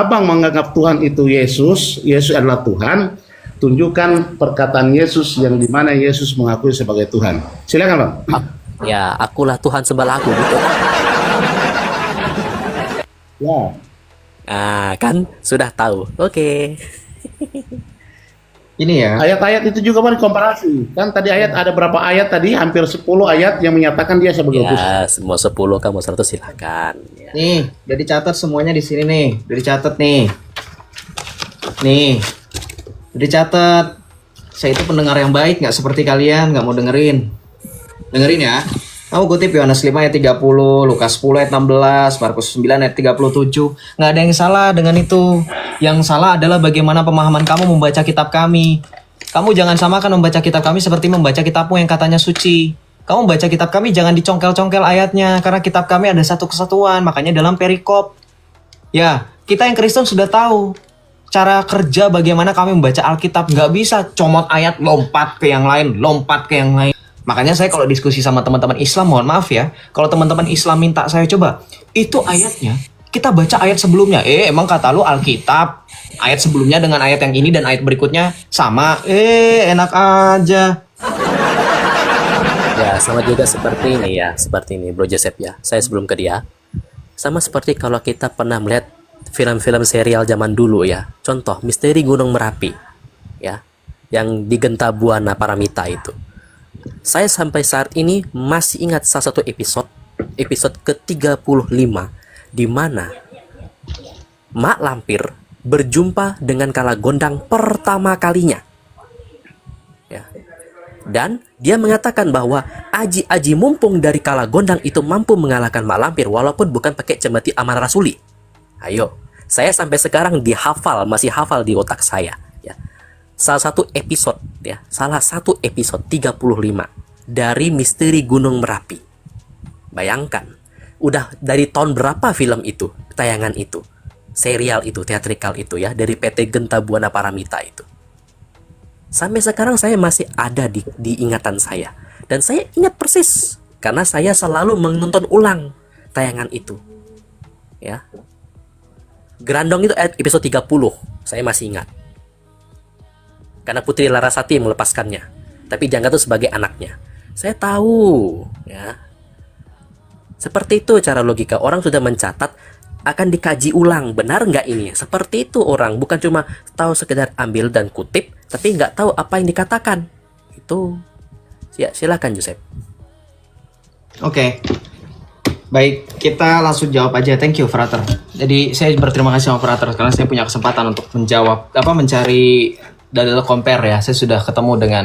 abang menganggap Tuhan itu Yesus, Yesus adalah Tuhan, tunjukkan perkataan Yesus yang dimana Yesus mengakui sebagai Tuhan. Silakan Bang. Ya, akulah Tuhan sebelah aku gitu. Ya. Ah, kan sudah tahu. Oke. Ini ya. Ayat-ayat itu juga Bang komparasi. Kan tadi ayat ada berapa ayat tadi? Hampir 10 ayat yang menyatakan dia sebagai Tuhan. Ya, semua 10 kamu 100 silakan. Ya. Nih, udah dicatat semuanya di sini nih. Udah dicatat nih. Nih. Udah dicatat. Saya itu pendengar yang baik, nggak seperti kalian, nggak mau dengerin. Dengerin ya. Kamu kutip Yohanes 5 ayat 30, Lukas 10 ayat 16, Markus 9 ayat 37. Nggak ada yang salah dengan itu. Yang salah adalah bagaimana pemahaman kamu membaca kitab kami. Kamu jangan samakan membaca kitab kami seperti membaca kitabmu yang katanya suci. Kamu baca kitab kami jangan dicongkel-congkel ayatnya, karena kitab kami ada satu kesatuan, makanya dalam perikop. Ya, kita yang Kristen sudah tahu cara kerja bagaimana kami membaca Alkitab. Nggak bisa comot ayat, lompat ke yang lain, lompat ke yang lain. Makanya saya kalau diskusi sama teman-teman Islam, mohon maaf ya, kalau teman-teman Islam minta saya coba, itu ayatnya, kita baca ayat sebelumnya. Emang kata lu Alkitab, ayat sebelumnya dengan ayat yang ini dan ayat berikutnya sama. Enak aja. Ya, sama juga seperti ini ya, seperti ini Bro Joseph ya. Saya sebelum ke dia, sama seperti kalau kita pernah melihat film-film serial zaman dulu ya. Contoh, Misteri Gunung Merapi ya, yang di Genta Buana Paramita itu. Saya sampai saat ini masih ingat salah satu episode ke-35 di mana Mak Lampir berjumpa dengan Kalagondang pertama kalinya. Ya. Dan dia mengatakan bahwa aji-aji mumpung dari Kalagondang itu mampu mengalahkan Mak Lampir walaupun bukan pakai cemeti amal rasuli. Ayo, saya sampai sekarang masih hafal di otak saya. Ya. Salah satu episode 35 dari Misteri Gunung Merapi. Bayangkan, udah dari tahun berapa film itu, tayangan itu, serial itu, teatrikal itu ya, dari PT Genta Buana Paramita itu. Sampai sekarang saya masih ada di ingatan saya. Dan saya ingat persis, karena saya selalu menonton ulang tayangan itu. Ya. Grandong itu episode 30, saya masih ingat. Karena Putri Larasati yang melepaskannya, tapi dianggap itu sebagai anaknya. Saya tahu, ya. Seperti itu cara logika. Orang sudah mencatat, akan dikaji ulang. Benar nggak ini? Seperti itu orang. Bukan cuma tahu sekedar ambil dan kutip, tapi nggak tahu apa yang dikatakan. Itu. Ya, silakan Joseph. Oke. Baik, kita langsung jawab aja. Thank you, Frater. Jadi saya berterima kasih sama Frater karena saya punya kesempatan untuk mencari dalil compare ya. Saya sudah ketemu dengan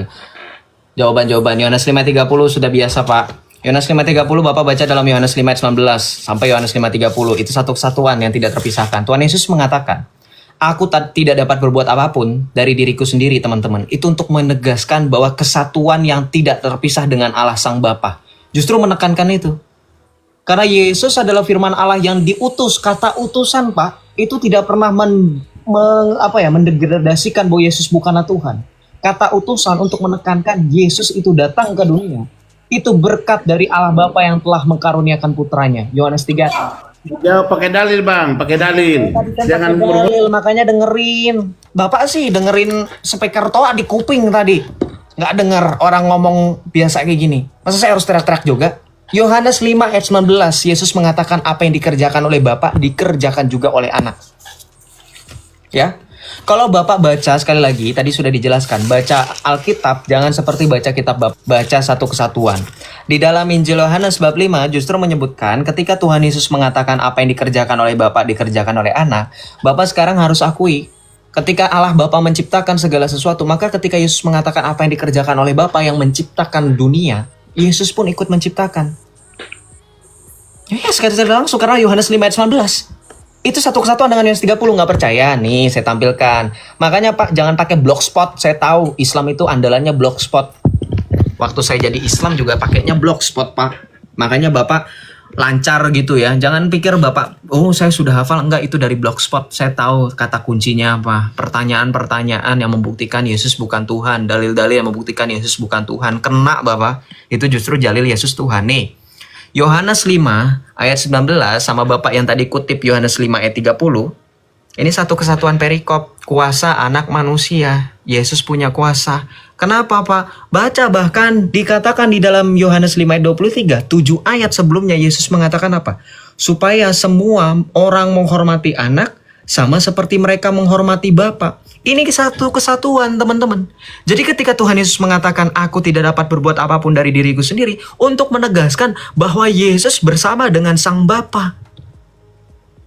jawaban-jawaban. Yohanes 5:30 sudah biasa, Pak. Yohanes 5:30 Bapak baca dalam Yohanes 5 ayat 19 sampai Yohanes 5:30. Itu satu kesatuan yang tidak terpisahkan. Tuhan Yesus mengatakan, "Aku tidak dapat berbuat apapun dari diriku sendiri, teman-teman." Itu untuk menegaskan bahwa kesatuan yang tidak terpisah dengan Allah Sang Bapa. Justru menekankan itu. Karena Yesus adalah firman Allah yang diutus. Kata utusan, Pak, itu tidak pernah mendegradasikan bahwa Yesus bukanlah Tuhan. Kata utusan untuk menekankan Yesus itu datang ke dunia. Itu berkat dari Allah Bapa yang telah mengkaruniakan putranya. Yohanes 3. Ya, pakai dalil Bang, pakai dalil. Jangan dalil, makanya dengerin. Bapak sih dengerin speaker toa di kuping tadi. Nggak denger orang ngomong biasa kayak gini. Masa saya harus teriak-teriak juga? Yohanes 5 ayat 19, Yesus mengatakan apa yang dikerjakan oleh Bapa dikerjakan juga oleh Anak. Ya. Kalau Bapak baca, sekali lagi, tadi sudah dijelaskan, baca Alkitab jangan seperti baca kitab Bapak, baca satu kesatuan. Di dalam Injil Yohanes bab 5 justru menyebutkan ketika Tuhan Yesus mengatakan apa yang dikerjakan oleh Bapak dikerjakan oleh Anak, Bapak sekarang harus akui, ketika Allah Bapa menciptakan segala sesuatu, maka ketika Yesus mengatakan apa yang dikerjakan oleh Bapa yang menciptakan dunia, Yesus pun ikut menciptakan. Ya, sekali langsung karena Yohanes 5 ayat 19. Itu satu kesatuan dengan Yohanes 30, nggak percaya? Nih, saya tampilkan. Makanya Pak, jangan pakai blogspot. Saya tahu Islam itu andalannya blogspot. Waktu saya jadi Islam juga pakainya blogspot, Pak. Makanya Bapak lancar gitu ya. Jangan pikir Bapak, oh saya sudah hafal. Enggak, itu dari blogspot. Saya tahu kata kuncinya apa. Pertanyaan-pertanyaan yang membuktikan Yesus bukan Tuhan. Dalil-dalil yang membuktikan Yesus bukan Tuhan. Kena Bapak. Itu justru dalil Yesus Tuhan. Nih. Yohanes 5 ayat 19 sama Bapak yang tadi kutip Yohanes 5 ayat 30. Ini satu kesatuan perikop, kuasa anak manusia. Yesus punya kuasa. Kenapa Pak? Baca bahkan dikatakan di dalam Yohanes 5 ayat 23, 7 ayat sebelumnya Yesus mengatakan apa? Supaya semua orang menghormati anak sama seperti mereka menghormati Bapa. Ini satu kesatuan teman-teman. Jadi ketika Tuhan Yesus mengatakan aku tidak dapat berbuat apapun dari diriku sendiri, untuk menegaskan bahwa Yesus bersama dengan Sang Bapa.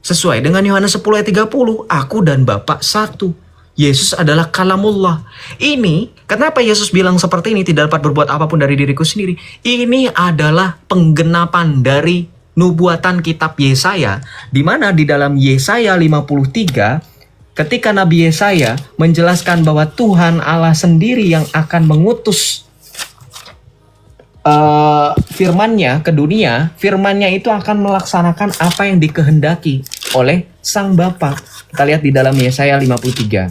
Sesuai dengan Yohanes 10 ayat 30, aku dan Bapa satu. Yesus adalah kalamullah. Ini, kenapa Yesus bilang seperti ini, tidak dapat berbuat apapun dari diriku sendiri? Ini adalah penggenapan dari nubuatan kitab Yesaya, di mana di dalam Yesaya 53, ketika Nabi Yesaya menjelaskan bahwa Tuhan Allah sendiri yang akan mengutus firman-Nya ke dunia, firman-Nya itu akan melaksanakan apa yang dikehendaki oleh Sang Bapa. Kita lihat di dalam Yesaya 53.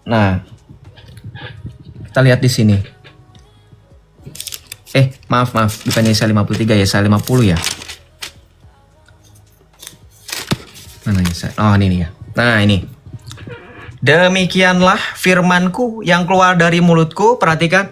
Nah, kita lihat di sini. Maaf, bukan Yesaya 53, Yesaya 50 ya. Mana Yesaya? Oh, ini nih ya. Nah, ini. Demikianlah firmanku yang keluar dari mulutku, perhatikan.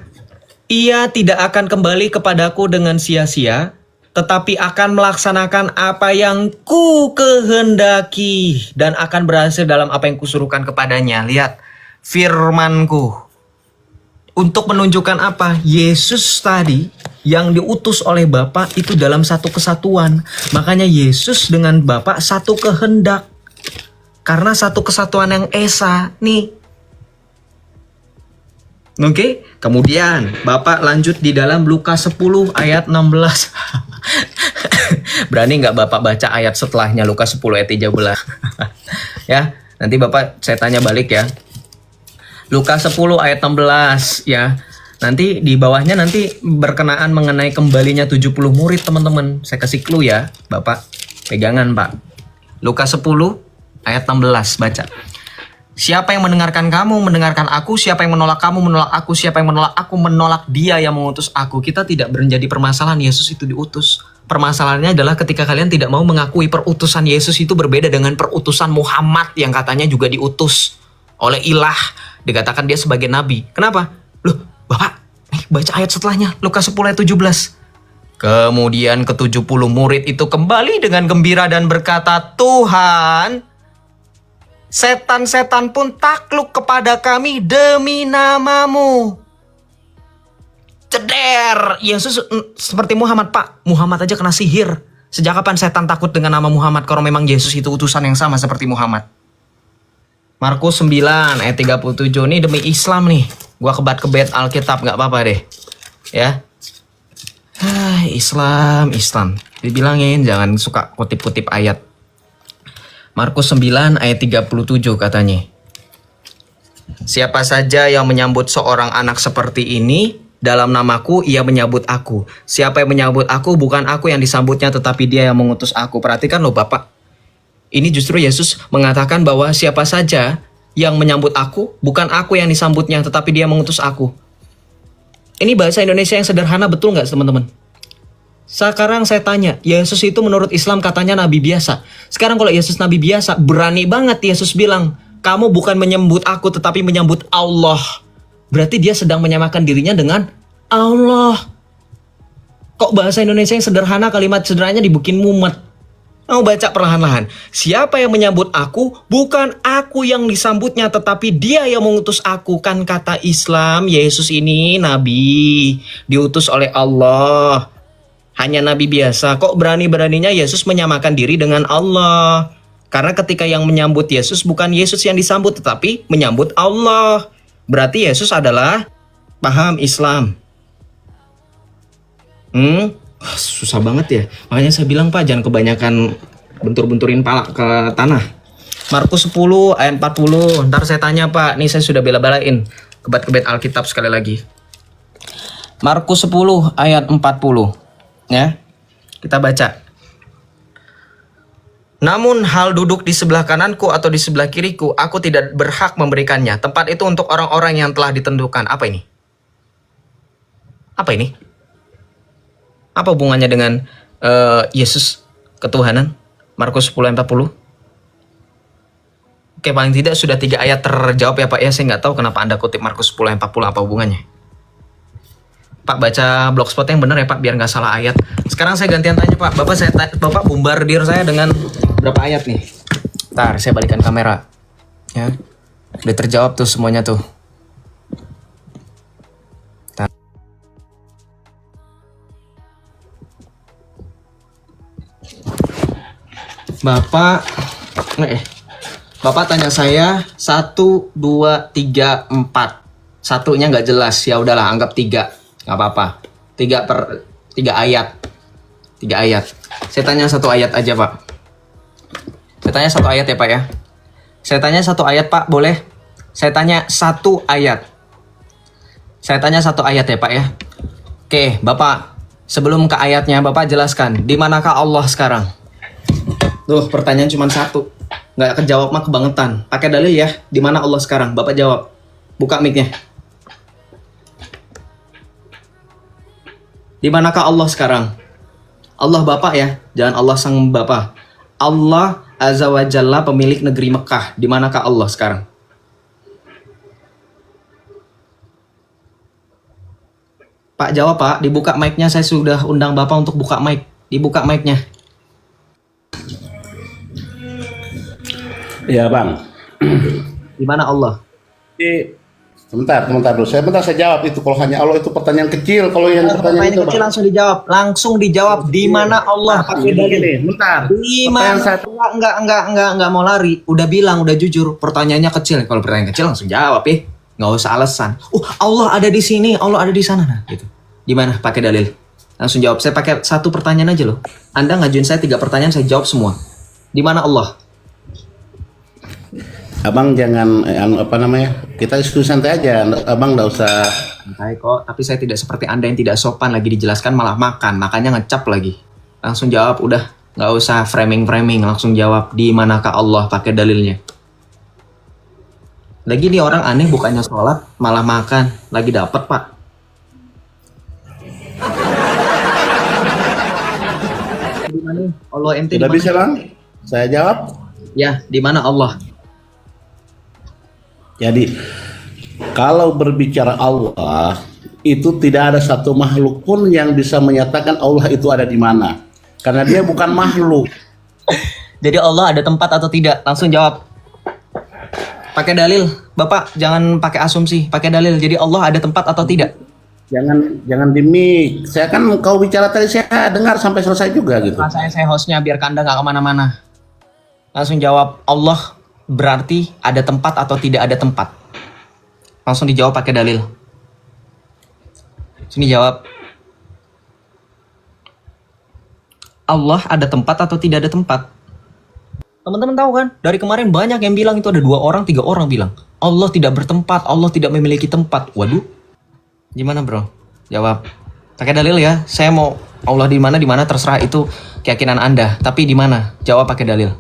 Ia tidak akan kembali kepadaku dengan sia-sia, tetapi akan melaksanakan apa yang ku kehendaki dan akan berhasil dalam apa yang kusuruhkan kepadanya. Lihat, firmanku. Untuk menunjukkan apa? Yesus tadi yang diutus oleh Bapa itu dalam satu kesatuan. Makanya Yesus dengan Bapa satu kehendak. Karena satu kesatuan yang esa nih. Oke, kemudian Bapak lanjut di dalam Lukas 10 ayat 16. Berani nggak Bapak baca ayat setelahnya Lukas 10 ayat 13? Ya, nanti Bapak saya tanya balik ya. Lukas 10 ayat 16 ya. Nanti di bawahnya nanti berkenaan mengenai kembalinya 70 murid teman-teman. Saya kasih clue ya, Bapak. Pegangan Pak. Lukas 10 ayat 16, baca. Siapa yang mendengarkan kamu, mendengarkan aku. Siapa yang menolak kamu, menolak aku. Siapa yang menolak aku, menolak dia yang mengutus aku. Kita tidak menjadi permasalahan Yesus itu diutus. Permasalahannya adalah ketika kalian tidak mau mengakui perutusan Yesus itu berbeda dengan perutusan Muhammad yang katanya juga diutus oleh ilah. Dikatakan dia sebagai nabi. Kenapa? Loh, Bapak, baca ayat setelahnya. Lukas 10 ayat 17. Kemudian ke-70 murid itu kembali dengan gembira dan berkata, Tuhan, setan-setan pun takluk kepada kami demi namamu. Ceder. Yesus seperti Muhammad, Pak. Muhammad aja kena sihir. Sejak kapan setan takut dengan nama Muhammad kalau memang Yesus itu utusan yang sama seperti Muhammad? Markus 9 ayat 37. Ini demi Islam nih. Gua kebat-kebet Alkitab, gak apa-apa deh. Ya. Islam. Dibilangin jangan suka kutip-kutip ayat. Markus 9 ayat 37 katanya. Siapa saja yang menyambut seorang anak seperti ini, dalam namaku ia menyambut aku. Siapa yang menyambut aku, bukan aku yang disambutnya, tetapi dia yang mengutus aku. Perhatikan loh Bapak. Ini justru Yesus mengatakan bahwa siapa saja yang menyambut aku, bukan aku yang disambutnya, tetapi dia mengutus aku. Ini bahasa Indonesia yang sederhana, betul nggak teman-teman? Sekarang saya tanya, Yesus itu menurut Islam katanya nabi biasa. Sekarang kalau Yesus nabi biasa, berani banget Yesus bilang, kamu bukan menyambut aku tetapi menyambut Allah. Berarti dia sedang menyamakan dirinya dengan Allah. Kok bahasa Indonesia yang sederhana, kalimat sederhananya dibikin mumet. Mau baca perlahan-lahan. Siapa yang menyambut aku, bukan aku yang disambutnya, tetapi dia yang mengutus aku. Kan kata Islam, Yesus ini nabi, diutus oleh Allah. Hanya nabi biasa. Kok berani-beraninya Yesus menyamakan diri dengan Allah? Karena ketika yang menyambut Yesus bukan Yesus yang disambut, tetapi menyambut Allah. Berarti Yesus adalah paham Islam. Susah banget ya. Makanya saya bilang Pak, jangan kebanyakan bentur-benturin pala ke tanah. Markus 10 ayat 40. Ntar saya tanya Pak, nih saya sudah bela-belain kebat-kebet Alkitab sekali lagi. Markus 10 ayat 40. Ya, kita baca. Namun hal duduk di sebelah kananku atau di sebelah kiriku, aku tidak berhak memberikannya. Tempat itu untuk orang-orang yang telah ditentukan. Apa ini? Apa ini? Apa hubungannya dengan Yesus ketuhanan? Markus 10 ayat 40. Oke, paling tidak sudah 3 ayat terjawab ya Pak ya. Saya nggak tahu kenapa Anda kutip Markus 10 ayat 40, apa hubungannya. Pak baca blogspot yang benar ya Pak, biar nggak salah ayat. Sekarang saya gantian tanya Pak. Bapak bombardir saya dengan berapa ayat nih? Ntar saya balikan kamera. Ya. Udah terjawab tuh semuanya tuh. Ntar. Bapak tanya saya 1, 2, 3, 4. Satunya nggak jelas, ya udahlah anggap 3. Nggak apa-apa. 3 ayat. 3 ayat. Saya tanya 1 ayat aja Pak. Saya tanya 1 ayat ya Pak ya. Saya tanya 1 ayat Pak, boleh? Saya tanya 1 ayat. Saya tanya 1 ayat ya Pak ya. Oke, Bapak. Sebelum ke ayatnya, Bapak jelaskan. Di manakah Allah sekarang? Tuh, pertanyaan cuma 1. Nggak kejawab mah kebangetan. Pakai dalil ya. Di mana Allah sekarang? Bapak jawab. Buka mic-nya. Di manakah Allah sekarang? Allah Bapak ya, jangan Allah sang Bapak. Allah Azza wa Jalla, pemilik negeri Mekah. Di manakah Allah sekarang? Pak jawab Pak, dibuka mic-nya. Saya sudah undang Bapak untuk buka mic. Dibuka mic-nya. Ya Bang. Di mana Allah? Sebentar dulu. Saya jawab itu. Kalau hanya Allah itu pertanyaan kecil. Kalau yang pertanyaan itu kecil langsung dijawab. Langsung dijawab. Di mana Allah? Pakai dalil. Bentar. Di mana? Enggak mau lari. Udah bilang, udah jujur. Pertanyaannya kecil. Kalau pertanyaan kecil langsung jawab ya. Nggak usah alasan. Allah ada di sini, Allah ada di sana. Nah, gitu. Di mana? Pakai dalil. Langsung jawab. Saya pakai 1 pertanyaan aja loh. Anda ngajuin saya 3 pertanyaan, saya jawab semua. Di mana Allah? Abang jangan kita diskusi santai aja. Abang nggak usah. Santai kok. Tapi saya tidak seperti Anda yang tidak sopan, lagi dijelaskan malah makan. Makanya ngecap lagi. Langsung jawab udah. Nggak usah framing. Langsung jawab. Di manakah Allah? Pakai dalilnya. Lagi nih orang aneh, bukannya sholat malah makan. Lagi dapet Pak. Di mana Allah ente? Sudah bisa Bang? Saya jawab. Ya, di mana Allah? Jadi kalau berbicara Allah, itu tidak ada satu makhluk pun yang bisa menyatakan Allah itu ada di mana. Karena dia bukan makhluk. Jadi Allah ada tempat atau tidak? Langsung jawab. Pakai dalil. Bapak jangan pakai asumsi, pakai dalil. Jadi Allah ada tempat atau tidak? Jangan di mic. Saya kan kau bicara tadi saya dengar sampai selesai juga gitu. Saya hostnya biar Anda nggak kemana-mana. Langsung jawab. Allah berarti ada tempat atau tidak ada tempat? Langsung dijawab pakai dalil. Sini jawab. Allah ada tempat atau tidak ada tempat? Teman-teman tahu kan? Dari kemarin banyak yang bilang itu ada 2 orang, 3 orang bilang Allah tidak bertempat, Allah tidak memiliki tempat. Waduh. Gimana bro? Jawab. Pakai dalil ya. Saya mau Allah di mana terserah, itu keyakinan Anda. Tapi di mana? Jawab pakai dalil.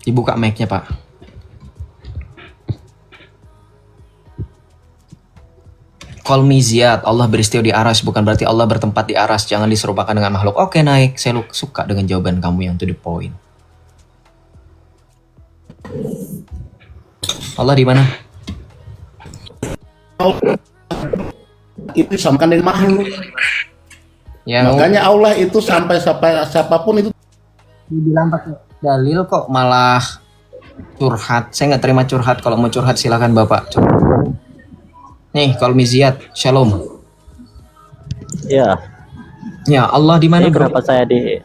Dibuka mic-nya Pak. Qul miziyat, Allah beristiwa di aras, bukan berarti Allah bertempat di aras. Jangan diserupakan dengan makhluk. Oke, naik. Saya suka dengan jawaban kamu yang to the point. Allah di mana? Itu samakan dengan makhluk. Ya, makanya Allah itu sampai siapapun itu dibilang pakai dalil kok malah curhat. Saya nggak terima curhat. Kalau mau curhat silakan Bapak. Nih, kalau miziyat, shalom. Ya. Ya, Allah di mana? Ini kenapa saya di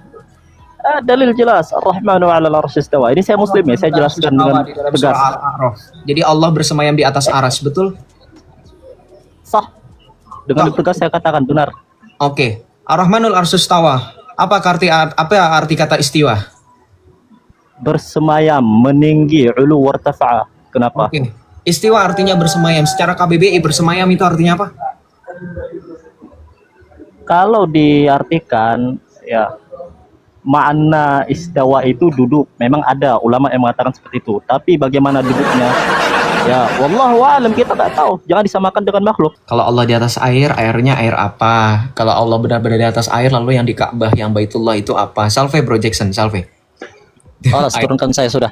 dalil jelas Ar-Rahmanu 'alal 'arsy istawa. Ini saya muslim ya, saya jelaskan dengan tegas. Jadi Allah bersemayam di atas aras, betul? Sah. Dengan tegas saya katakan benar. Oke. Ar-Rahmanul 'arsy istawa. Apa arti kata istiwa? Bersemayam, meninggi, ulu wartafa'a. Kenapa? Oke. Istiwa artinya bersemayam. Secara KBBI bersemayam itu artinya apa? Kalau diartikan ya makna istawa itu duduk. Memang ada ulama yang mengatakan seperti itu. Tapi bagaimana duduknya? Ya, wallahu alam, kita tak tahu. Jangan disamakan dengan makhluk. Kalau Allah di atas air, airnya air apa? Kalau Allah benar-benar di atas air, lalu yang di Ka'bah, yang Baitullah itu apa? Salve Bro Jackson, salve. Oh, turunkan saya sudah.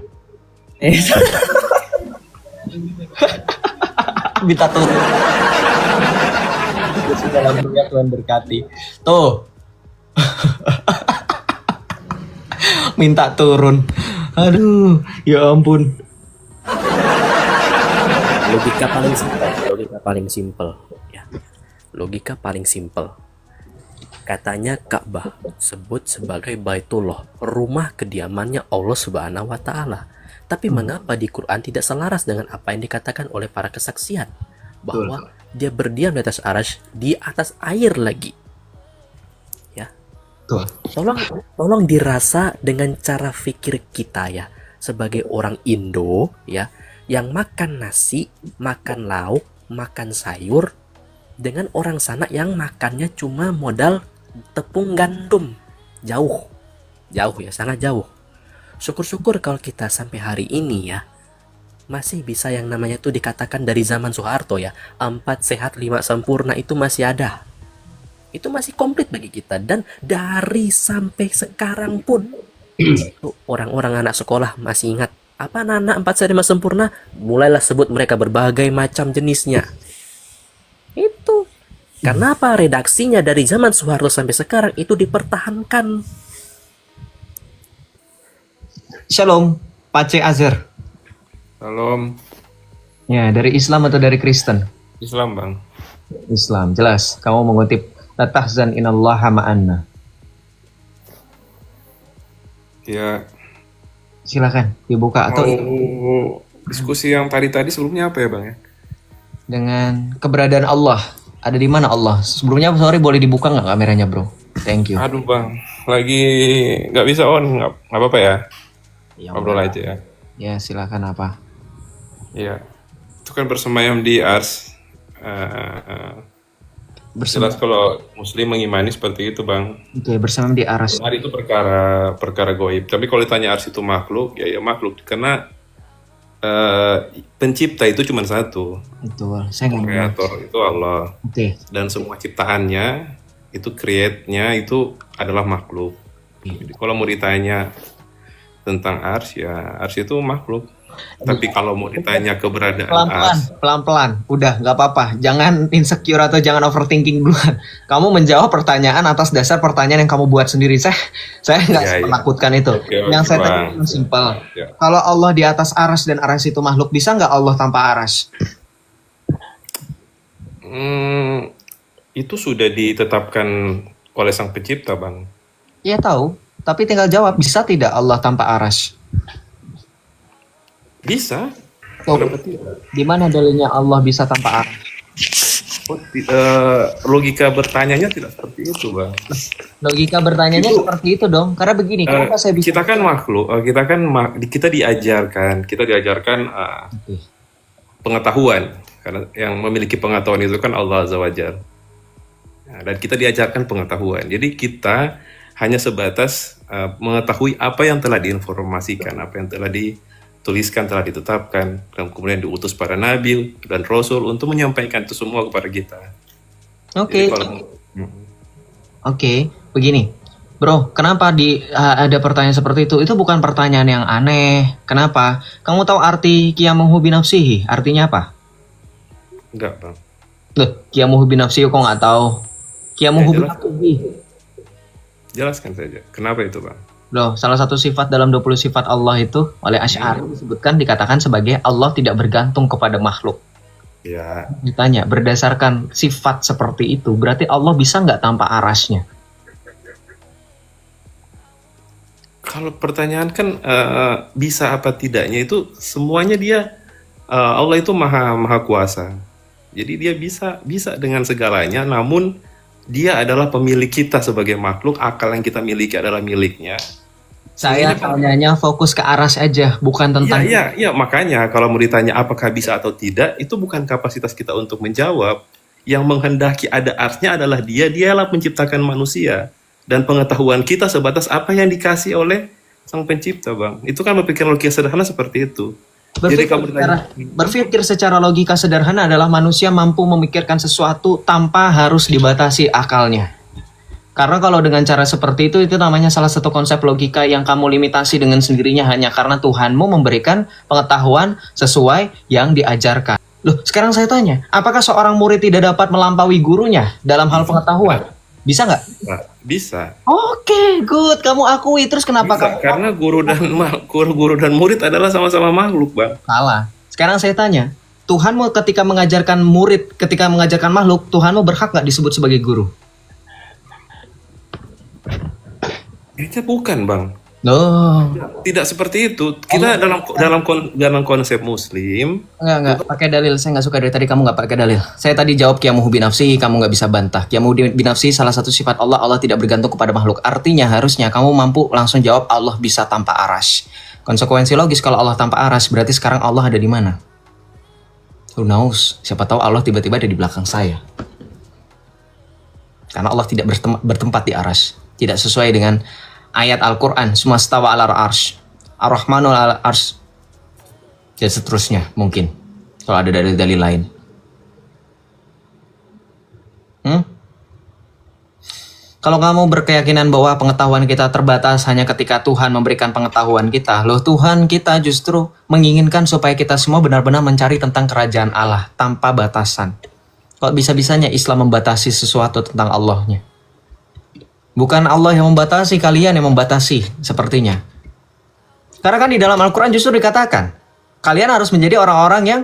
Minta turun. Dalam dunia Tuhan berkati. Tuh. Minta turun. Aduh, ya ampun. Logika paling simpel, ya. Logika paling simpel. Katanya Ka'bah sebut sebagai Baitullah, rumah kediamannya Allah Subhanahu wa taala. Tapi mengapa di Quran tidak selaras dengan apa yang dikatakan oleh para kesaksian bahwa dia berdiam di atas arasy, di atas air lagi? Ya. Tuh. Tolong dirasa dengan cara pikir kita ya, sebagai orang Indo ya, yang makan nasi, makan lauk, makan sayur, dengan orang sana yang makannya cuma modal tepung gandum. Jauh ya, sangat jauh. Syukur-syukur kalau kita sampai hari ini ya masih bisa yang namanya tuh dikatakan dari zaman Soeharto ya, 4 sehat 5 sempurna itu masih ada. Itu masih komplit bagi kita. Dan dari sampai sekarang pun orang-orang anak sekolah masih ingat apa anak 4 sehat 5 sempurna, mulailah sebut mereka berbagai macam jenisnya. Itu kenapa redaksinya dari zaman Soeharto sampai sekarang itu dipertahankan. Shalom, Pace Azhar. Salam. Ya, dari Islam atau dari Kristen? Islam, Bang. Islam, jelas. Kamu mengutip la tahzan inallaha ma'anna. Ya, Silakan dibuka atau mau diskusi yang tadi sebelumnya apa ya, Bang ya? dengan keberadaan Allah. Ada di mana Allah? Sebelumnya sorry boleh dibuka nggak kameranya, Bro? Thank you. Aduh, Bang. Lagi nggak bisa on, nggak apa-apa ya. Ya, Ngobrol aja ya. ya silakan apa? Iya. Itu kan bersemayam di ars. Jelas kalau Muslim mengimani seperti itu, Bang. Oke, bersama di aras. Hari itu perkara goib. Tapi kalau ditanya ars itu makhluk, ya makhluk. Karena pencipta itu cuma satu. Betul. Saya nggak mau. Kreator itu Allah. Oke. Dan semua ciptaannya itu create-nya itu adalah makhluk. Jadi kalau mau ditanya tentang ars, ya ars itu makhluk. Tapi kalau mau ditanya keberadaan ars, Pelan-pelan. Udah, nggak apa-apa. Jangan insecure atau jangan overthinking duluan. Kamu menjawab pertanyaan atas dasar pertanyaan yang kamu buat sendiri. Saya nggak Ya, ya. menakutkan itu. Oke, yang saya Bang. tanya simpel. Ya. Kalau Allah di atas aras dan aras itu makhluk, bisa nggak Allah tanpa aras? itu sudah ditetapkan oleh Sang Pencipta, Bang. Iya tahu. Tapi tinggal jawab, bisa tidak Allah tanpa aras? Bisa. Oh, Kenapa tidak? di mana dalilnya Allah bisa tanpa aras? Logika bertanyanya tidak seperti itu, Bang. Logika bertanyanya seperti itu dong. Karena begini, kenapa saya bisa? Kita kan makhluk, kita diajarkan Oke. pengetahuan, karena yang memiliki pengetahuan itu kan Allah Azza wa Jalla. Nah, dan kita diajarkan pengetahuan. Jadi kita hanya sebatas mengetahui apa yang telah diinformasikan, apa yang telah dituliskan, telah ditetapkan, dan kemudian diutus para nabi dan rasul untuk menyampaikan itu semua kepada kita. Oke. Jadi kalau- Oke, begini. Bro, kenapa ada pertanyaan seperti itu? Itu bukan pertanyaan yang aneh. Kenapa? Kamu tahu arti qiyamuhu binafsihi? Artinya apa? Enggak, Bang. Loh, qiyamuhu binafsihi kok nggak tahu? Qiyamuhu Ya, jelas. binafsihi. Jelaskan saja. Kenapa itu, Bang? Loh, salah satu sifat dalam 20 sifat Allah itu oleh Asy'ari disebutkan dikatakan sebagai Allah tidak bergantung kepada makhluk. Ya, Ditanya, berdasarkan sifat seperti itu, berarti Allah bisa nggak tanpa arasnya? kalau pertanyaan kan bisa apa tidaknya itu semuanya dia Allah itu maha kuasa. Jadi dia bisa dengan segalanya, namun dia adalah pemilik kita sebagai makhluk, akal yang kita miliki adalah miliknya. Saya tanyanya fokus ke aras aja, bukan tentang Iya, makanya kalau mau ditanya apakah bisa atau tidak, itu bukan kapasitas kita untuk menjawab. Yang menghendaki ada arsnya adalah dialah penciptakan manusia. dan pengetahuan kita sebatas apa yang dikasih oleh Sang Pencipta, Bang. Itu kan berpikir logika sederhana seperti itu. Jadi Berpikir secara logika sederhana adalah manusia mampu memikirkan sesuatu tanpa harus dibatasi akalnya. Karena kalau dengan cara seperti itu namanya salah satu konsep logika yang kamu limitasi dengan sendirinya hanya karena Tuhanmu memberikan pengetahuan sesuai yang diajarkan. Loh, sekarang saya tanya, apakah seorang murid tidak dapat melampaui gurunya dalam hal pengetahuan? Bisa nggak? Bisa. Oke, good. Kamu akui. Terus kenapa Bisa, kamu karena guru dan murid adalah sama-sama makhluk, Bang. salah? Sekarang saya tanya, Tuhanmu ketika mengajarkan murid, ketika mengajarkan makhluk, Tuhanmu berhak nggak disebut sebagai guru? Kayaknya bukan, Bang. Loh, Tidak seperti itu. Kita dalam konsep Muslim, nggak pakai dalil. Saya nggak suka dari tadi kamu nggak pakai dalil. Saya tadi jawab qiyamuhu binafsi, kamu nggak bisa bantah. Qiyamuhu binafsi salah satu sifat Allah. Allah tidak bergantung kepada makhluk. Artinya harusnya kamu mampu langsung jawab Allah bisa tanpa aras. Konsekuensi logis kalau Allah tanpa aras, berarti sekarang Allah ada di mana? Who knows? Siapa tahu Allah tiba-tiba ada di belakang saya. Karena Allah tidak bertempat di aras. Tidak sesuai dengan ayat Al-Quran, sumastawa ala arsh, ar-Rahmanu ala arsh, dan seterusnya mungkin kalau ada dalil-dalil lain. Kalau kamu berkeyakinan bahwa pengetahuan kita terbatas hanya ketika Tuhan memberikan pengetahuan kita, loh Tuhan kita justru menginginkan supaya kita semua benar-benar mencari tentang kerajaan Allah tanpa batasan. Kok bisa-bisanya Islam membatasi sesuatu tentang Allahnya? Bukan Allah yang membatasi, kalian yang membatasi sepertinya. Karena kan di dalam Al-Quran justru dikatakan, kalian harus menjadi orang-orang yang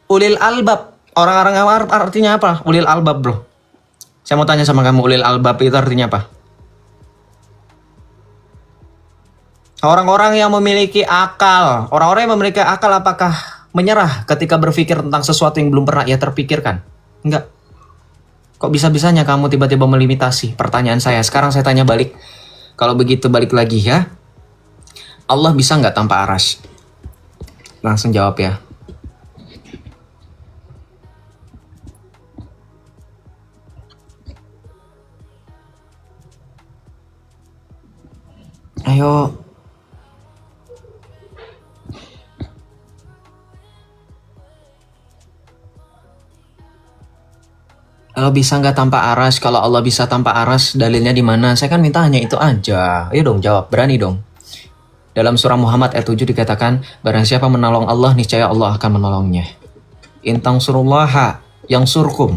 ulil albab. Orang-orang yang artinya apa? Ulil albab, bro. Saya mau tanya sama kamu, ulil albab itu artinya apa? Orang-orang yang memiliki akal. Orang-orang yang memiliki akal apakah menyerah ketika berpikir tentang sesuatu yang belum pernah ia terpikirkan? Enggak. Kok bisa-bisanya kamu tiba-tiba melimitasi pertanyaan saya? Sekarang saya tanya balik. Kalau begitu balik lagi ya. Allah bisa nggak tanpa aras? Langsung jawab ya. Ayo. Kalau bisa nggak tanpa aras, kalau Allah bisa tanpa aras, dalilnya di mana? Saya kan minta hanya itu aja. Ayo dong jawab, berani dong. Dalam surah Muhammad ayat 7 dikatakan, barang siapa menolong Allah, niscaya Allah akan menolongnya. Intang surullaha yang surkum.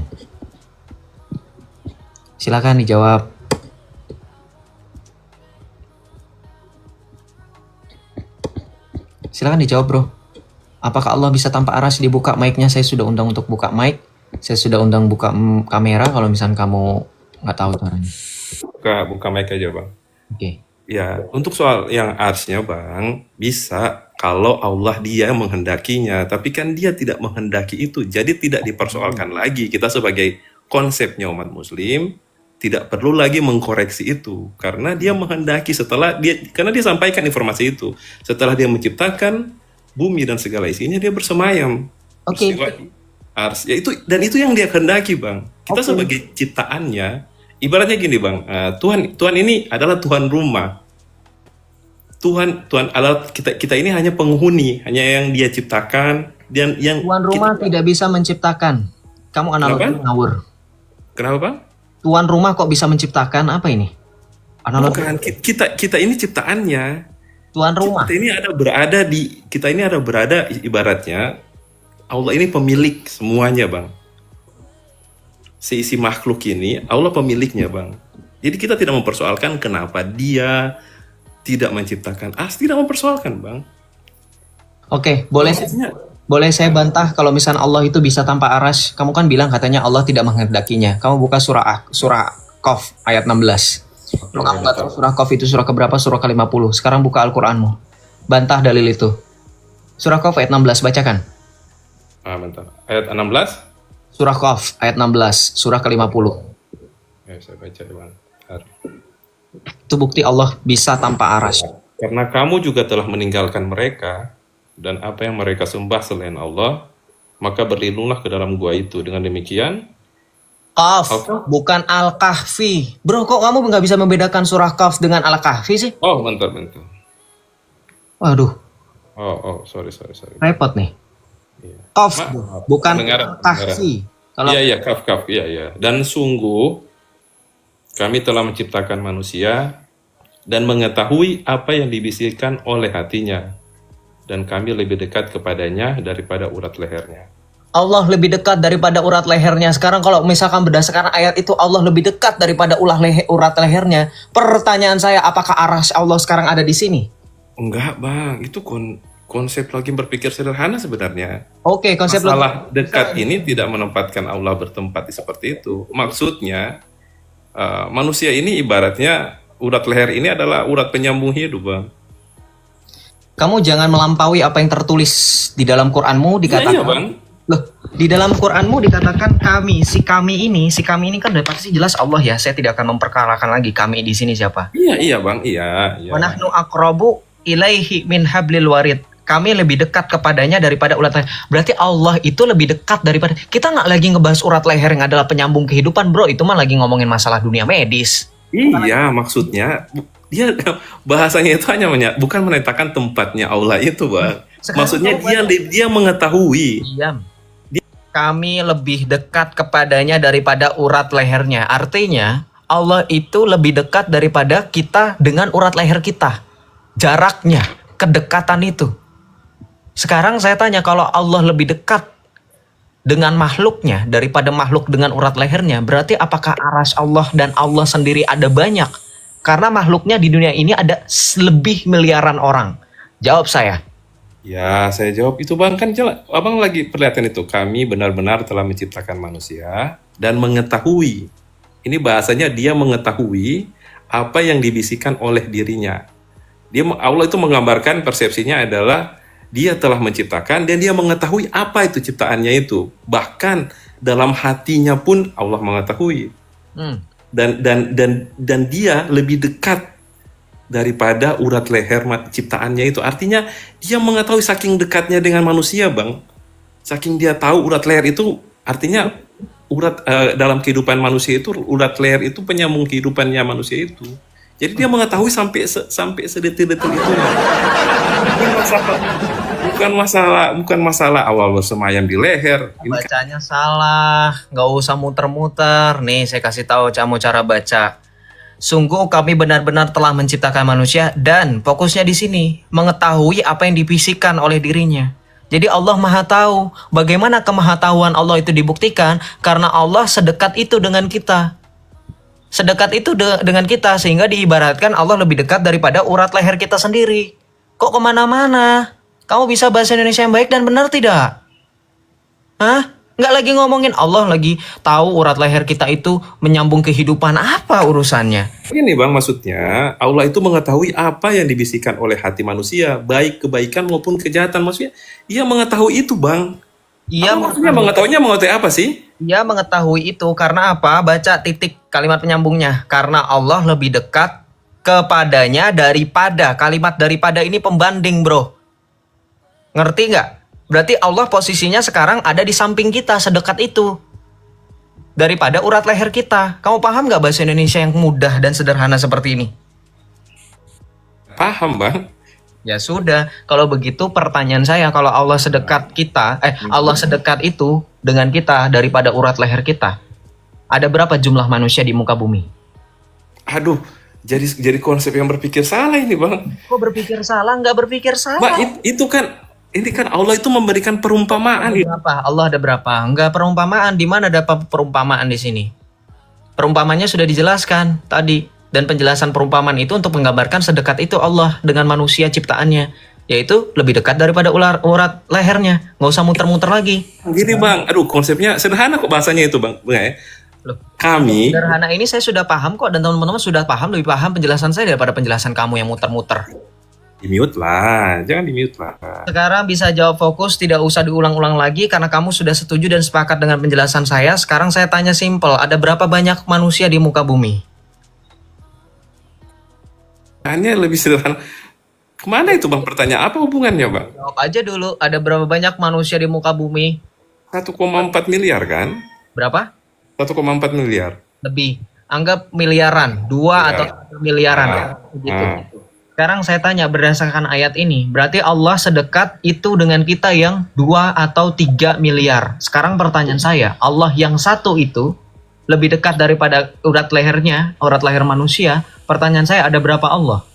Silakan dijawab. Silakan dijawab bro. Apakah Allah bisa tanpa aras? Dibuka mic-nya, saya sudah undang untuk buka mic. Saya sudah undang buka kamera kalau misalnya kamu nggak tahu caranya. buka mic aja, Bang. Oke. Ya, untuk soal yang arsnya, Bang, bisa kalau Allah dia menghendakinya, tapi kan dia tidak menghendaki itu, jadi tidak dipersoalkan lagi. Kita sebagai konsepnya umat Muslim tidak perlu lagi mengkoreksi itu, karena dia menghendaki karena dia sampaikan informasi itu setelah dia menciptakan bumi dan segala isinya, dia bersemayam. Oke. Ars, ya itu yang dia kehendaki, Bang. Kita sebagai ciptaannya, ibaratnya gini, Bang. Tuhan ini adalah Tuhan rumah. Tuhan adalah kita ini hanya penghuni, hanya yang dia ciptakan dan yang Tuan rumah tidak bisa menciptakan. Kamu analogi ngawur. Kenapa, Bang? Tuan rumah kok bisa menciptakan? Apa ini? Analogi. Bukan, kita ini ciptaannya. Tuan rumah. Kita ini ada berada ibaratnya Allah ini pemilik semuanya, Bang. Seisi makhluk ini Allah pemiliknya, Bang. Jadi kita tidak mempersoalkan kenapa dia tidak menciptakan. Tidak mempersoalkan, Bang. Oke, boleh saya bantah kalau misalnya Allah itu bisa tanpa aras. Kamu kan bilang katanya Allah tidak menghendakinya. Kamu buka surah Qaf ayat 16. Kalau kamu nggak tahu surah Qaf itu surah keberapa? Surah ke-50. Sekarang buka Al-Qur'anmu. Bantah dalil itu. Surah Qaf ayat 16, bacakan. Bentar. Ayat 16? Surah Qaf ayat 16, surah ke-50. Ya, saya baca, Bang. Itu bukti Allah bisa tanpa aras. Karena kamu juga telah meninggalkan mereka dan apa yang mereka sembah selain Allah, maka berlindunglah ke dalam gua itu. Dengan demikian, Qaf, Al-Kahf? bukan Al-Kahfi. Bro, kok kamu nggak bisa membedakan surah Qaf dengan Al-Kahfi sih? Oh, bentar, bentar. Waduh, Sorry, sorry, sorry. repot nih. Iya. Qaf, Maaf, bukan kedengaran, Al-Kahfi. Kalau Iya, iya, kaf, iya, iya. Dan sungguh kami telah menciptakan manusia dan mengetahui apa yang dibisikkan oleh hatinya. Dan kami lebih dekat kepadanya daripada urat lehernya. Allah lebih dekat daripada urat lehernya. Sekarang kalau misalkan berdasarkan ayat itu Allah lebih dekat daripada urat lehernya. Pertanyaan saya, apakah arasy Allah sekarang ada di sini? Enggak, Bang. Itu konsep lagi berpikir sederhana sebenarnya. Oke, konsep Masalah dekat ini tidak menempatkan Allah bertempat seperti itu. Maksudnya, manusia ini ibaratnya urat leher ini adalah urat penyambung hidup, Bang. kamu jangan melampaui apa yang tertulis di dalam Qur'anmu dikatakan. Iya, Bang. Loh, di dalam Qur'anmu dikatakan si kami ini kan udah pasti jelas Allah ya. Saya tidak akan memperkarakan lagi kami di sini siapa. Iya, iya, Bang. Iya, iya. Wa nahnu aqrabu ilaihi min hablil warid. Kami lebih dekat kepadanya daripada urat leher. Berarti Allah itu lebih dekat daripada... Kita nggak lagi ngebahas urat leher yang adalah penyambung kehidupan, bro. Itu mah lagi ngomongin masalah dunia medis. Iya, maksudnya dia bahasanya itu hanya bukan menetapkan tempatnya Allah itu, Bang. Sekarang Maksudnya kamu dia mengetahui. diam. Kami lebih dekat kepadanya daripada urat lehernya. Artinya, Allah itu lebih dekat daripada kita dengan urat leher kita. Jaraknya, kedekatan itu. Sekarang saya tanya, kalau Allah lebih dekat dengan makhluknya daripada makhluk dengan urat lehernya, berarti apakah arasy Allah dan Allah sendiri ada banyak? Karena makhluknya di dunia ini ada lebih miliaran orang. Jawab saya. Ya, saya jawab itu, Bang. Kan jelas, Abang lagi perlihatkan itu. Kami benar-benar telah menciptakan manusia dan mengetahui. Ini bahasanya dia mengetahui apa yang dibisikkan oleh dirinya. Allah itu menggambarkan persepsinya adalah dia telah menciptakan dan dia mengetahui apa itu ciptaannya itu. Bahkan dalam hatinya pun Allah mengetahui. Dan dia lebih dekat daripada urat leher ciptaannya itu. Artinya dia mengetahui saking dekatnya dengan manusia, Bang. Saking dia tahu urat leher itu artinya dalam kehidupan manusia itu urat leher itu penyambung kehidupannya manusia itu. Jadi dia mengetahui sampai sedetil-detil itu. Bukan masalah awal bersemayam di leher. Ini Bacanya salah, nggak usah muter-muter. Nih, saya kasih tahu kamu cara baca. Sungguh kami benar-benar telah menciptakan manusia dan fokusnya di sini mengetahui apa yang dibisikkan oleh dirinya. Jadi Allah Maha Tahu. Bagaimana kemahatauan Allah itu dibuktikan? Karena Allah sedekat itu dengan kita. Sedekat itu dengan kita sehingga diibaratkan Allah lebih dekat daripada urat leher kita sendiri. Kok kemana-mana? Kamu bisa bahasa Indonesia yang baik dan benar tidak? Hah? Nggak lagi ngomongin Allah lagi tahu urat leher kita itu menyambung kehidupan, apa urusannya? Ini, Bang, maksudnya Allah itu mengetahui apa yang dibisikkan oleh hati manusia, baik kebaikan maupun kejahatan. Maksudnya ia mengetahui itu, Bang. Ia Maksudnya mengetahui apa sih? Ia mengetahui itu karena apa? Baca titik kalimat penyambungnya. Karena Allah lebih dekat kepadanya daripada. Kalimat daripada ini pembanding, bro. Ngerti nggak? Berarti Allah posisinya sekarang ada di samping kita, sedekat itu. Daripada urat leher kita. Kamu paham nggak bahasa Indonesia yang mudah dan sederhana seperti ini? Paham, Bang. Ya sudah, kalau begitu pertanyaan saya, kalau Allah sedekat kita, Allah sedekat itu dengan kita daripada urat leher kita, ada berapa jumlah manusia di muka bumi? Aduh, jadi konsep yang berpikir salah ini, Bang. Kok berpikir salah? Nggak berpikir salah. Bang, ini kan Allah itu memberikan perumpamaan. Berapa? Allah ada berapa? Nggak perumpamaan. Di mana ada perumpamaan di sini? Perumpamannya sudah dijelaskan tadi. Dan penjelasan perumpamaan itu untuk menggambarkan sedekat itu Allah dengan manusia ciptaannya. Yaitu lebih dekat daripada urat lehernya. Nggak usah muter-muter lagi. Gini, Bang, aduh konsepnya sederhana kok bahasanya itu, Bang. Loh, Kami, sederhana ini saya sudah paham kok. Dan teman-teman sudah paham, lebih paham penjelasan saya daripada penjelasan kamu yang muter-muter. di-mute lah, jangan di-mute lah. Sekarang bisa jawab fokus, tidak usah diulang-ulang lagi karena kamu sudah setuju dan sepakat dengan penjelasan saya. Sekarang saya tanya simpel, ada berapa banyak manusia di muka bumi? Hanya lebih sederhana. Kemana itu, Bang, pertanyaan? Apa hubungannya, Bang? Jawab aja dulu, ada berapa banyak manusia di muka bumi? 1,4 miliar kan? Berapa? 1,4 miliar. Lebih. Anggap miliaran, 2 atau Ya. 3 miliaran. Ah. Gitu. Ah. Sekarang saya tanya berdasarkan ayat ini, berarti Allah sedekat itu dengan kita yang 2 atau 3 miliar. Sekarang pertanyaan saya, Allah yang satu itu lebih dekat daripada urat lehernya, urat leher manusia. Pertanyaan saya, ada berapa Allah?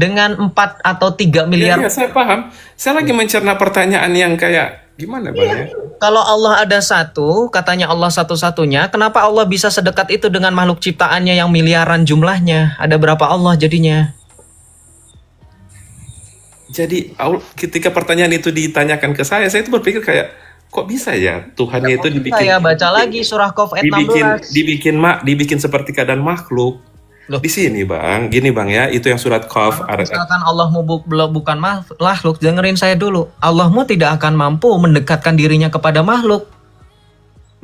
Dengan 4 atau 3 miliar. Iya, saya paham. Saya lagi mencerna pertanyaan yang kayak gimana Bang ya? Kalau Allah ada satu, katanya Allah satu-satunya, kenapa Allah bisa sedekat itu dengan makhluk ciptaannya yang miliaran jumlahnya? Ada berapa Allah jadinya? Jadi ketika pertanyaan itu ditanyakan ke saya itu berpikir kayak kok bisa ya Tuhannya itu dibikin Saya baca lagi surah Qaf ayat 16. dibikin seperti keadaan makhluk. Loh. Di sini Bang, gini Bang ya, itu yang surat Qaf Misalkan Allahmu bukan makhluk, dengerin saya dulu. Allahmu tidak akan mampu mendekatkan dirinya kepada makhluk.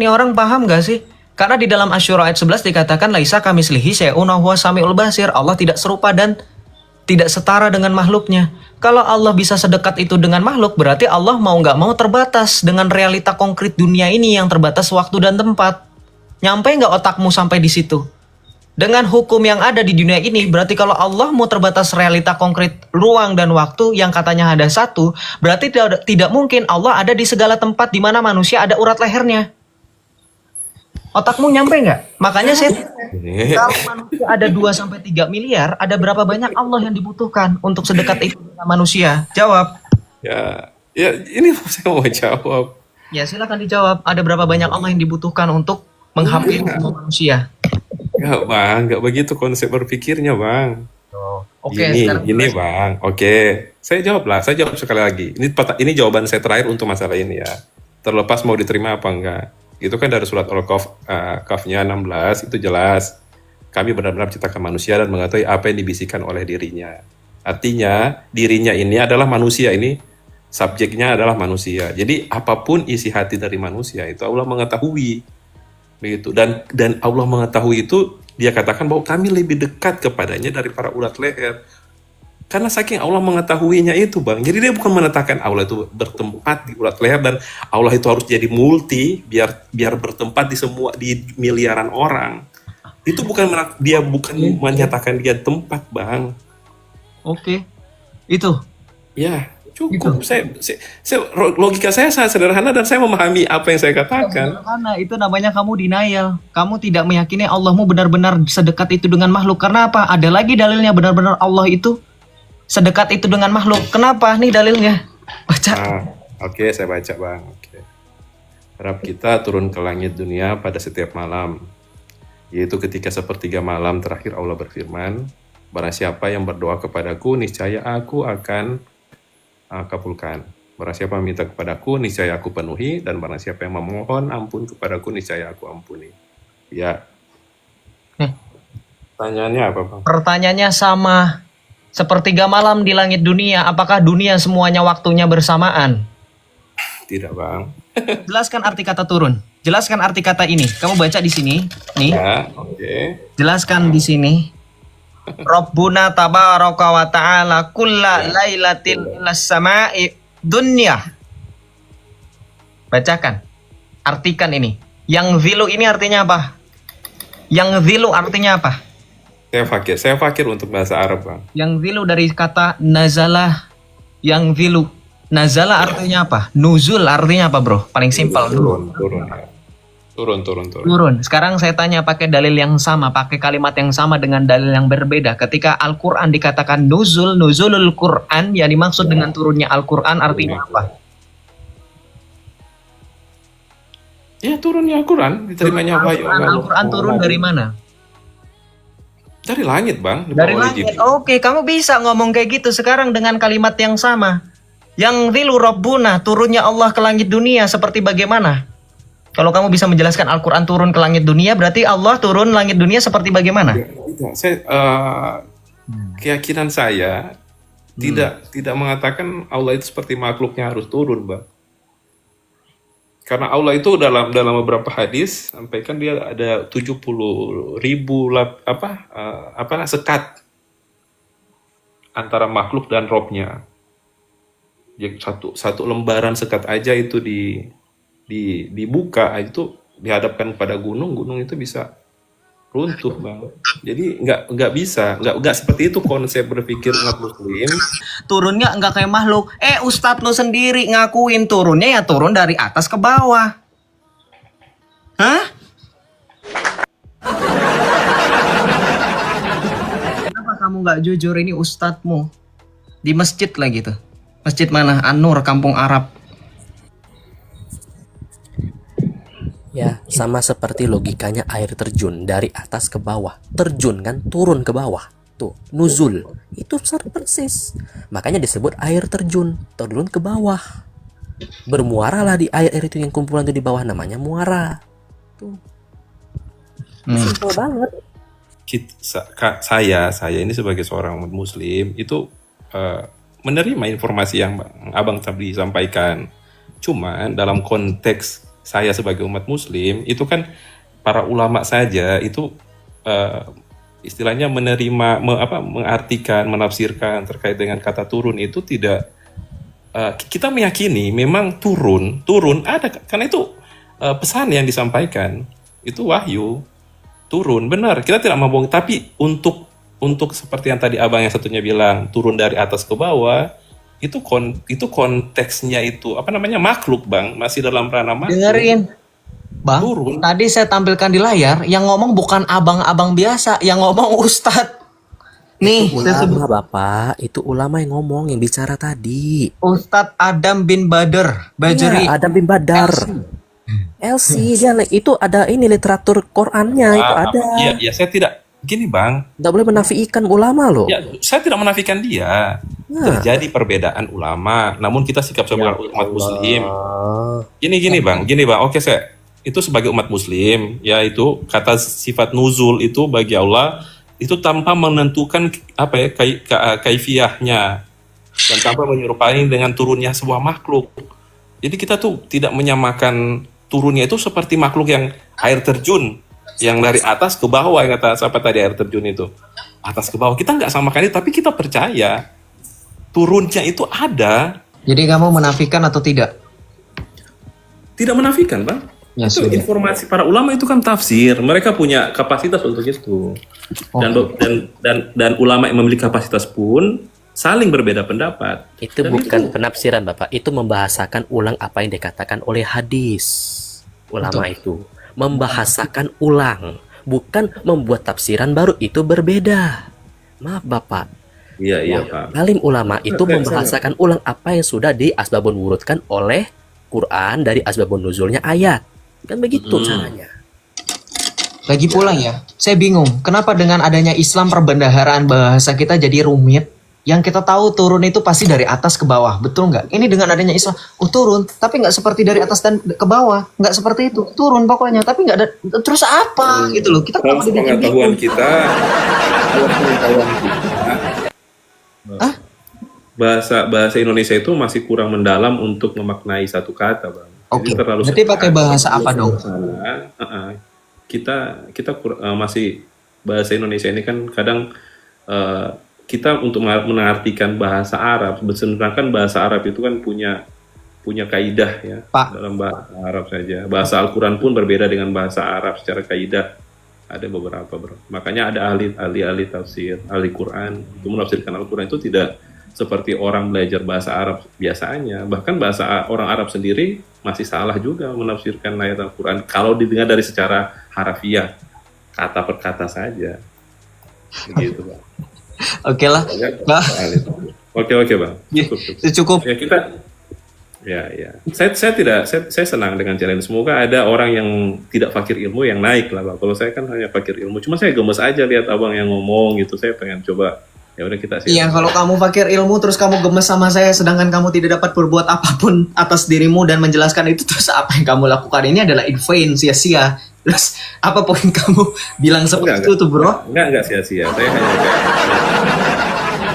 Ini orang paham gak sih? Karena di dalam Asy-Syura ayat 11 dikatakan laisa kamislihi syai'un wa huwas samiul basir. Allah tidak serupa dan tidak setara dengan makhluknya. Kalau Allah bisa sedekat itu dengan makhluk, berarti Allah mau nggak mau terbatas dengan realita konkret dunia ini yang terbatas waktu dan tempat. Nyampe nggak otakmu sampai di situ? Dengan hukum yang ada di dunia ini, berarti kalau Allah mau terbatas realita konkret ruang dan waktu yang katanya ada satu, berarti tidak mungkin Allah ada di segala tempat di mana manusia ada urat lehernya. Otakmu nyampe nggak? Makanya saya kalau manusia ada 2-3 miliar, ada berapa banyak Allah yang dibutuhkan untuk sedekat itu dengan manusia? Jawab. ya ini saya mau jawab. Ya silakan dijawab. Ada berapa banyak Allah yang dibutuhkan untuk menghampiri semua manusia? Enggak Bang, enggak begitu konsep berpikirnya Bang. Oke, sekarang Gini Bang, oke. Saya jawab sekali lagi. Ini jawaban saya terakhir untuk masalah ini ya. Terlepas mau diterima apa enggak. Itu kan dari surat Al-Kahf, Kahfnya 16, itu jelas. Kami benar-benar menciptakan manusia dan mengetahui apa yang dibisikkan oleh dirinya. Artinya, dirinya ini adalah manusia, ini subjeknya adalah manusia. Jadi, apapun isi hati dari manusia, itu Allah mengetahui. Begitu. Dan Allah mengetahui itu, dia katakan bahwa kami lebih dekat kepadanya dari para urat leher. Karena saking Allah mengetahuinya itu Bang. Jadi dia bukan menetapkan Allah itu bertempat di urat leher dan Allah itu harus jadi multi biar bertempat di miliaran orang. Itu dia bukan menyatakan dia tempat Bang. Oke. Itu. Ya, cukup. Logika saya sangat sederhana dan saya memahami apa yang saya katakan. Karena itu namanya kamu denial. Kamu tidak meyakini Allahmu benar-benar sedekat itu dengan makhluk. Karena apa? Ada lagi dalilnya benar-benar Allah itu sedekat itu dengan makhluk. Kenapa? Nih dalilnya. Baca. Oke, saya baca Bang. Oke. Rabb kita turun ke langit dunia pada setiap malam. Yaitu ketika sepertiga malam terakhir Allah berfirman, barang siapa yang berdoa kepadaku, niscaya aku akan kabulkan. Barang siapa meminta kepadaku, niscaya aku penuhi. Dan barang siapa yang memohon ampun kepadaku, niscaya aku ampuni. Ya. Pertanyaannya apa Bang? Pertanyaannya sama. Sepertiga malam di langit dunia, apakah dunia semuanya waktunya bersamaan? Tidak Bang. Jelaskan arti kata turun. Jelaskan arti kata ini. Kamu baca di sini. Nih. Ya, oke. Jelaskan di sini. Rabbuna tabaraka wa ta'ala kulla lailatin ilas sama'i dunya. Bacakan. Artikan ini. Yang zilu ini artinya apa? Yang zilu artinya apa? Saya fakir untuk bahasa Arab Bang. Yang zilu dari kata nazalah. Yang zilu. Nazalah artinya apa? Nuzul artinya apa bro? Paling simpel dulu. Turun. Sekarang saya tanya pakai dalil yang sama, pakai kalimat yang sama dengan dalil yang berbeda. Ketika Al-Quran dikatakan nuzulul Quran, yang dimaksud dengan turunnya Al-Quran artinya apa? Ya turunnya Al-Quran, diterimanya wahyu. Al-Quran turun dari mana? Dari langit Bang. Dari langit. Oke, kamu bisa ngomong kayak gitu sekarang dengan kalimat yang sama. Yang zilu Rabbuna, turunnya Allah ke langit dunia seperti bagaimana? Kalau kamu bisa menjelaskan Al-Quran turun ke langit dunia, berarti Allah turun langit dunia seperti bagaimana? Keyakinan saya tidak mengatakan Allah itu seperti makhluknya harus turun, Bang. Karena Allah itu dalam beberapa hadis sampaikan dia ada 70.000 sekat antara makhluk dan Robnya. Jadi satu lembaran sekat aja itu dibuka itu dihadapkan pada gunung, gunung itu bisa runtuh bang. Jadi nggak bisa, nggak seperti itu konsep berpikir umat muslim. Turunnya nggak kayak makhluk. Ustadz lu sendiri ngakuin turunnya ya turun dari atas ke bawah. Hah? Kenapa kamu nggak jujur, ini ustadzmu? Di masjid lagi tuh. Masjid mana? An-Nur, Kampung Arab. Ya, sama seperti logikanya air terjun dari atas ke bawah. Terjun kan, turun ke bawah. Tuh, nuzul. Itu persis. Makanya disebut air terjun, turun ke bawah. Bermuaralah di air itu yang kumpulan itu di bawah, namanya muara. Tuh. Simpel banget. Saya ini sebagai seorang umat muslim itu menerima informasi yang abang tadi sampaikan. Cuman dalam konteks saya sebagai umat muslim itu kan para ulama saja itu istilahnya menerima, mengartikan, menafsirkan terkait dengan kata turun itu tidak, kita meyakini memang turun ada, karena itu pesan yang disampaikan itu wahyu, turun benar, kita tidak membohongi. Tapi untuk seperti yang tadi abang yang satunya bilang turun dari atas ke bawah, itu konteksnya itu makhluk bang, masih dalam ranah makhluk. Dengerin, bang. Turun. Tadi saya tampilkan di layar, yang ngomong bukan abang-abang biasa, yang ngomong ustadz. Nih, Itu saya sebut ulama bapak, itu ulama yang ngomong, yang bicara tadi. Ustadz Adam bin Badr Bajri. Iya, Adam bin Badar. LC dia itu ada ini literatur Qurannya itu ada. Iya, saya tidak gini bang. Nggak boleh menafikan ulama loh. Ya, saya tidak menafikan dia. Terjadi perbedaan ulama, namun kita sikap sebagai umat muslim. Gini bang. Oke, saya itu sebagai umat muslim, yaitu kata sifat nuzul itu bagi Allah itu tanpa menentukan kaifiyahnya dan tanpa menyerupai dengan turunnya sebuah makhluk. Jadi kita tuh tidak menyamakan turunnya itu seperti makhluk yang air terjun yang dari atas ke bawah, yang kata siapa tadi, air terjun itu atas ke bawah. Kita nggak samakan itu, tapi kita percaya turunnya itu ada. Jadi kamu menafikan atau tidak? Tidak menafikan bang. Ya, Itu sudah. informasi para ulama itu kan tafsir, mereka punya kapasitas untuk itu. Dan ulama yang memiliki kapasitas pun saling berbeda pendapat. Itu Dan bukan penafsiran bapak, itu membahasakan ulang apa yang dikatakan oleh hadis. Ulama itu membahasakan ulang, bukan membuat tafsiran baru, itu berbeda. Maaf bapak. Iya Pak. Alim ulama itu membahasakan ulang apa yang sudah di asbabun wurudkan oleh Quran dari asbabun nuzulnya ayat. Kan begitu caranya. Lagi pula ya, saya bingung. Kenapa dengan adanya Islam perbendaharaan bahasa kita jadi rumit? Yang kita tahu turun itu pasti dari atas ke bawah, betul nggak? Ini dengan adanya Islam, turun, tapi nggak seperti dari atas dan ke bawah, nggak seperti itu. Turun pokoknya, tapi nggak ada. Terus apa gitu loh? Kita Dalam kalau dibikin pengetahuan bingung. kita, bahasa Indonesia itu masih kurang mendalam untuk memaknai satu kata bang. Oke, Jadi terlalu berarti pakai bahasa apa dong? Kita masih bahasa Indonesia ini kan kadang kita untuk mengartikan bahasa Arab, sedangkan bahasa Arab itu kan punya kaidah ya, Pak. dalam bahasa Arab saja. Bahasa Al-Quran pun berbeda dengan bahasa Arab secara kaidah. Ada beberapa bro. Makanya ada ahli tafsir, ahli Quran untuk menafsirkan Al-Quran itu tidak seperti orang belajar bahasa Arab biasanya. Bahkan bahasa orang Arab sendiri masih salah juga menafsirkan ayat Al-Quran kalau didengar dari secara harafiah, kata per kata saja. Begitu bang. Oke lah. Nah, Oke bang. Cukup. cukup. Ya kita, ya. Saya senang dengan channel ini. Semoga ada orang yang tidak fakir ilmu yang naik lah bang. Kalau saya kan hanya fakir ilmu. Cuma saya gemes aja lihat abang yang ngomong gitu. Saya pengen coba. Ya udah kita sih. Iya, kalau kamu fakir ilmu terus kamu gemes sama saya sedangkan kamu tidak dapat berbuat apapun atas dirimu dan menjelaskan itu, terus apa yang kamu lakukan ini adalah in vain, sia-sia. Terus apa poin kamu bilang seperti itu tuh bro? Enggak sia-sia. Saya hanya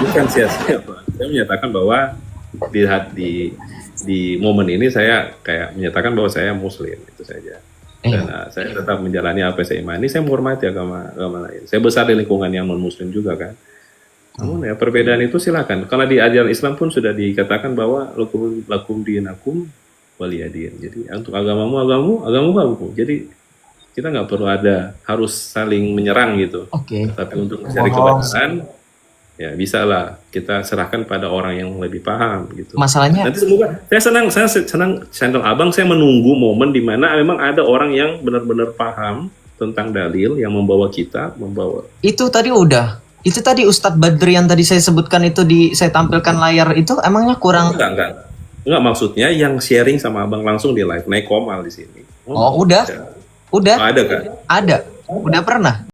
bukan sia-sia Pak. Saya menyatakan bahwa di momen ini saya kayak menyatakan bahwa saya muslim, itu saja. Dan saya tetap menjalani apa yang saya imani. Saya menghormati agama lain. Saya besar di lingkungan yang non muslim juga kan. Namun ya perbedaan itu silakan. Kalau di ajaran Islam pun sudah dikatakan bahwa lakum dinakum waliyadin. Jadi untuk agamamu, agamamu. Jadi kita nggak perlu harus saling menyerang gitu. Oke. Tapi untuk mencari kebenaran, ya bisa lah kita serahkan pada orang yang lebih paham gitu. Masalahnya Nanti semoga saya senang channel Abang, saya menunggu momen di mana memang ada orang yang benar-benar paham tentang dalil yang membawa itu tadi udah. Itu tadi Ustadz Badri yang tadi saya sebutkan itu saya tampilkan layar itu emangnya kurang. enggak maksudnya yang sharing sama Abang langsung di live naik komal di sini. Oh, udah. Ada kan? Ada. Udah pernah.